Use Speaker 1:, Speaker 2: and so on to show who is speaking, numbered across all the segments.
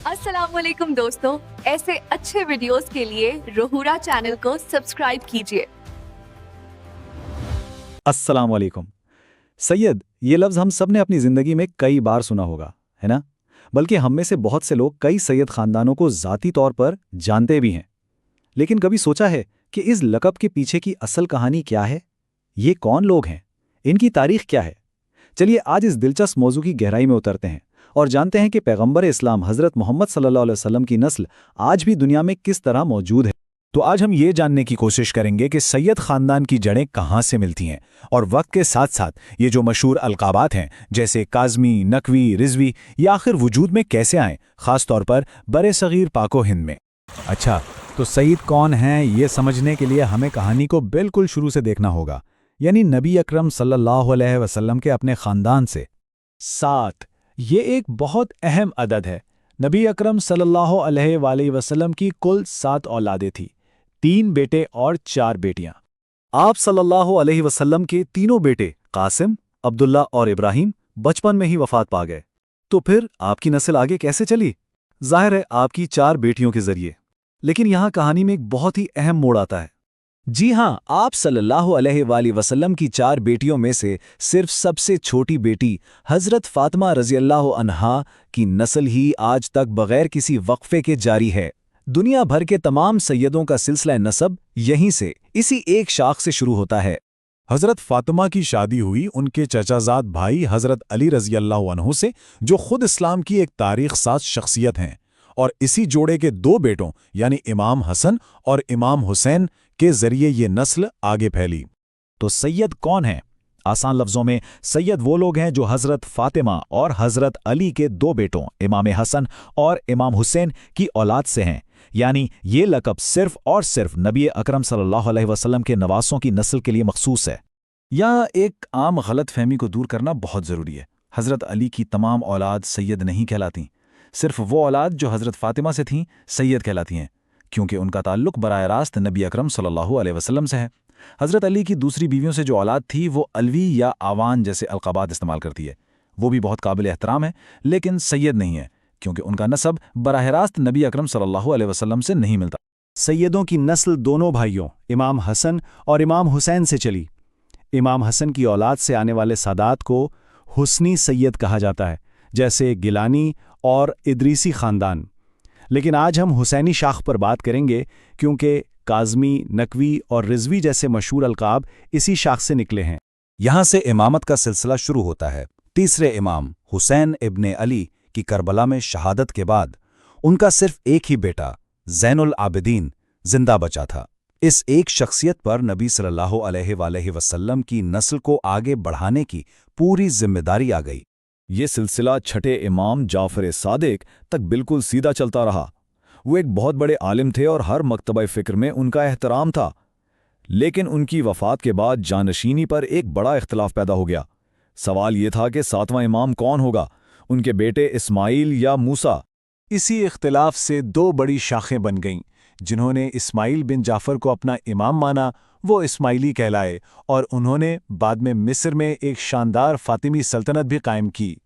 Speaker 1: अस्सलाम वालेकुम दोस्तों, ऐसे अच्छे वीडियोस के लिए रोहूरा चैनल को सब्सक्राइब कीजिए।
Speaker 2: अस्सलाम वालेकुम। सैयद ये लफ्ज़ हम सब ने अपनी ज़िंदगी में कई बार सुना होगा, है ना? बल्कि हम में से बहुत से लोग कई सैयद ख़ानदानों को ज़ाती तौर पर जानते भी हैं। लेकिन कभी सोचा है कि इस लक़ब के पीछे की असल कहानी क्या है? ये कौन लोग हैं? इनकी तारीख़ क्या है? चलिए आज इस दिलचस्प मौजू की गहराई में उतरते हैं और जानते हैं कि पैगंबर इस्लाम हज़रत मोहम्मद सल्लल्लाहु अलैहि वसल्लम की नस्ल आज भी दुनिया में किस तरह मौजूद है। तो आज हम ये जानने की कोशिश करेंगे कि सैयद ख़ानदान की जड़ें कहाँ से मिलती हैं और वक्त के साथ साथ ये जो मशहूर अलक़ाबात हैं जैसे काज़मी, नकवी, रिज़वी ये आखिर वजूद में कैसे आएँ, ख़ास तौर पर बरे सग़ीर पाको हिंद में। अच्छा, तो सैयद कौन हैं ये समझने के लिए हमें कहानी को बिल्कुल शुरू से देखना होगा, यानी नबी अकरम सल्लल्लाहु अलैहि वसल्लम के अपने ख़ानदान से। 7 ये एक बहुत अहम अदद है। नबी अकरम सल्लल्लाहु अलैहि वसल्लम की कुल 7 औलादें थीं, 3 बेटे और 4 बेटियां। आप सल्लल्लाहु अलैहि वसल्लम के तीनों बेटे कासिम, अब्दुल्ला और इब्राहिम बचपन में ही वफात पा गए। तो फिर आपकी नस्ल आगे कैसे चली? जाहिर है आपकी 4 बेटियों के जरिए। लेकिन यहाँ कहानी में एक बहुत ही अहम मोड़ आता है। जी हाँ, आप सल्लल्लाहु अलैहि वसल्लम की 4 बेटियों में से सिर्फ सबसे छोटी बेटी हज़रत फ़ातिमा रज़ियल्लाहु अन्हा की नस्ल ही आज तक बग़ैर किसी वक्फ़े के जारी है। दुनिया भर के तमाम सैयदों का सिलसिला नसब यहीं से, इसी एक शाख से शुरू होता है।
Speaker 3: हज़रत फ़ातिमा की शादी हुई उनके चचाज़ाद भाई हज़रत अली रज़ियल्लाहु अन्हु से, जो खुद इस्लाम की एक तारीख़ साज़ शख्सियत हैं, और इसी जोड़े के 2 बेटों यानी इमाम हसन और इमाम हुसैन के ज़रिए ये नस्ल आगे फैली।
Speaker 2: तो सैयद कौन हैं? आसान लफ्ज़ों में सैयद वो लोग हैं जो हज़रत फ़ातिमा और हज़रत अली के 2 बेटों इमाम हसन और इमाम हुसैन की औलाद से हैं। यानी ये लक़ब सिर्फ़ और सिर्फ़ नबी अकरम सल्लल्लाहु अलैहि वसल्लम के नवासों की नस्ल के लिए मखसूस है। यह एक आम गलतफहमी को दूर करना बहुत ज़रूरी है। हज़रत अली की तमाम औलाद सैयद नहीं कहलाती। सिर्फ़ वो औलाद जो हज़रत फ़ातिमा से थीं सैयद कहलाती हैं, क्योंकि उनका ताल्लुक़ बराह रास्त नबी अकरम सल्लल्लाहु अलैहि वसल्लम से है। हज़रत अली की दूसरी बीवियों से जो औलाद थी वो अलवी या आवान जैसे अलक़ाबात इस्तेमाल करती है। वो भी बहुत काबिल एहतराम है, लेकिन सैयद नहीं है, क्योंकि उनका नसब बराह रास्त नबी अकरम सल्लल्लाहु अलैहि वसल्लम से नहीं मिलता। सैयदों की नस्ल दोनों भाइयों इमाम हसन और इमाम हुसैन से चली। इमाम हसन की औलाद से आने वाले सादात को हुस्नी सैयद कहा जाता है, जैसे गिलानी और इदरीसी ख़ानदान। लेकिन आज हम हुसैनी शाख पर बात करेंगे, क्योंकि काज़मी, नकवी और रिज़वी जैसे मशहूर अलक़ाब इसी शाख से निकले हैं।
Speaker 3: यहाँ से इमामत का सिलसिला शुरू होता है। तीसरे इमाम हुसैन इब्ने अली की करबला में शहादत के बाद उनका सिर्फ एक ही बेटा ज़ैनुल आबिदीन जिंदा बचा था। इस एक शख्सियत पर नबी सल्लल्लाहु अलैहि वसल्लम की नस्ल को आगे बढ़ाने की पूरी जिम्मेदारी आ गई।
Speaker 2: ये सिलसिला छठे इमाम जाफ़र सादिक तक बिल्कुल सीधा चलता रहा। वो एक बहुत बड़े आलिम थे और हर मकतबा फ़िक्र में उनका एहतराम था। लेकिन उनकी वफ़ात के बाद जानशीनी पर एक बड़ा इख्तलाफ पैदा हो गया। सवाल ये था कि 7वां इमाम कौन होगा, उनके बेटे इस्माइल या मूसा?
Speaker 3: इसी इख्तिलाफ से 2 बड़ी शाखें बन गईं। जिन्होंने इस्माइल बिन जाफ़र को अपना इमाम माना वो इस्माइली कहलाए, और उन्होंने बाद में मिस्र में एक शानदार फ़ातिमी सल्तनत भी कायम की।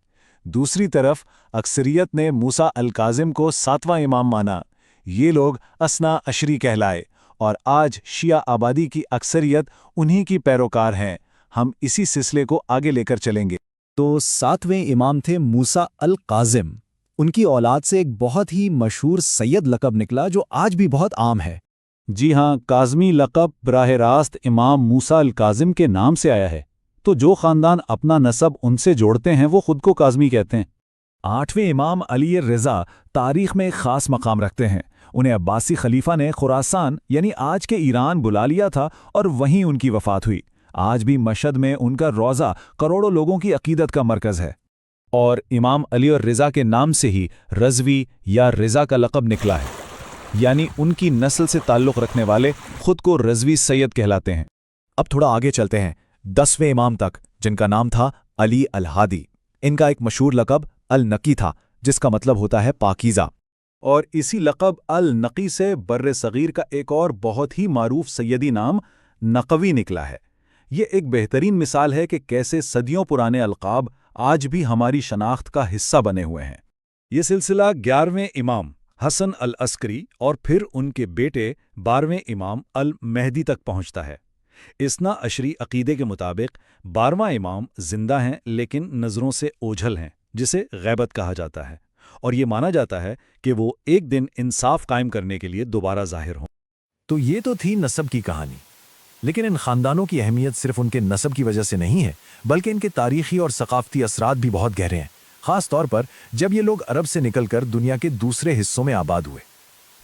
Speaker 3: दूसरी तरफ अक्सरियत ने मूसा अल-काज़िम को 7वां इमाम माना। ये लोग असना अशरी कहलाए, और आज शिया आबादी की अक्सरियत उन्हीं की पैरोकार हैं। हम इसी सिलसिले को आगे लेकर चलेंगे।
Speaker 2: तो 7वें इमाम थे मूसा अल-काज़िम। उनकी औलाद से एक बहुत ही मशहूर सैयद लक़ब निकला जो आज भी बहुत आम है।
Speaker 3: जी हाँ, काज़मी लक़ब बराह रास्त इमाम मूसा अल-काज़िम के नाम से आया है। तो जो ख़ानदान अपना नसब उनसे जोड़ते हैं वो खुद को काज़मी कहते हैं।
Speaker 2: 8वें इमाम अली रज़ा तारीख़ में एक ख़ास मकाम रखते हैं। उन्हें अब्बासी खलीफा ने खुरासान यानी आज के ईरान बुला लिया था और वहीं उनकी वफ़ात हुई। आज भी मशहद में उनका रोज़ा करोड़ों लोगों की अक़ीदत का मरकज़ है। और इमाम अली और रज़ा के नाम से ही रज़वी या रज़ा का लक़ब निकला है, यानी उनकी नस्ल से ताल्लुक़ रखने वाले खुद को रज़वी सैयद कहलाते हैं। अब थोड़ा आगे चलते हैं 10वें इमाम तक, जिनका नाम था अली अल-हादी। इनका एक मशहूर लक़ब अल-नकी था, जिसका मतलब होता है पाकीज़ा।
Speaker 3: और इसी लक़ब अल-नकी से बर्रे सग़ीर का एक और बहुत ही मारूफ सैयदी नाम नक़वी निकला है। ये एक बेहतरीन मिसाल है कि कैसे सदियों पुराने अलक़ाब आज भी हमारी शनाख्त का हिस्सा बने हुए हैं।
Speaker 2: ये सिलसिला 11वें इमाम हसन अल अस्करी और फिर उनके बेटे 12वें इमाम अल मेहदी तक पहुंचता है। इसना अशरी अकीदे के मुताबिक 12वां इमाम जिंदा हैं लेकिन नज़रों से ओझल हैं, जिसे गैबत कहा जाता है, और ये माना जाता है कि वो एक दिन इंसाफ कायम करने के लिए दोबारा ज़ाहिर हों।
Speaker 3: तो ये तो थी नस्ब की कहानी, लेकिन इन खानदानों की अहमियत सिर्फ उनके नस्ब की वजह से नहीं है, बल्कि इनके तारीखी और सकाफती असरात भी बहुत गहरे हैं, खास तौर पर जब ये लोग अरब से निकलकर दुनिया के दूसरे हिस्सों में आबाद हुए।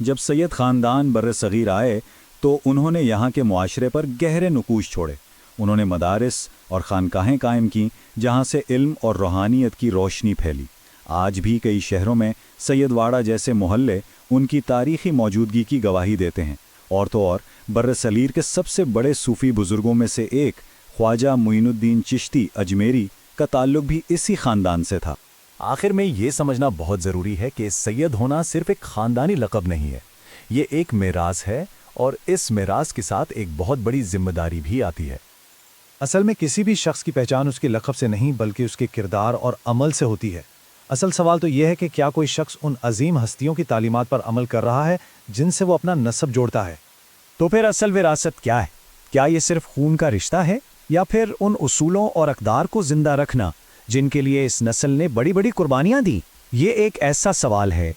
Speaker 2: जब सैयद ख़ानदान बर्र-ए-सग़ीर आए तो उन्होंने यहाँ के मुआशरे पर गहरे नुकूश छोड़े। उन्होंने मदारिस और खानकाहें कायम की जहाँ से इल्म और रूहानियत की रोशनी फैली। आज भी कई शहरों में सैयदवाड़ा जैसे मोहल्ले उनकी तारीख़ी मौजूदगी की गवाही देते हैं। और तो और बर्र-ए-सग़ीर के सबसे बड़े सूफ़ी बुज़ुर्गों में से एक ख्वाजा मुइनुद्दीन चिश्ती अजमेरी का ताल्लुक भी इसी ख़ानदान से था।
Speaker 3: आखिर में ये समझना बहुत ज़रूरी है कि सैयद होना सिर्फ एक ख़ानदानी लक़ब नहीं है, ये एक मिरास है, और इस मिरास के साथ एक बहुत बड़ी जिम्मेदारी भी आती है।
Speaker 4: असल में किसी भी शख्स की पहचान उसके लक़ब से नहीं बल्कि उसके किरदार और अमल से होती है। असल सवाल तो यह है कि क्या कोई शख्स उन अजीम हस्तियों की तालीमात पर अमल कर रहा है जिनसे वो अपना नस्ब जोड़ता है।
Speaker 5: तो फिर असल विरासत क्या है? क्या ये सिर्फ खून का रिश्ता है, या फिर उन उसूलों और अक़दार को जिंदा रखना जिनके लिए इस नस्ल ने बड़ी बड़ी कुर्बानियां दी? ये एक ऐसा सवाल है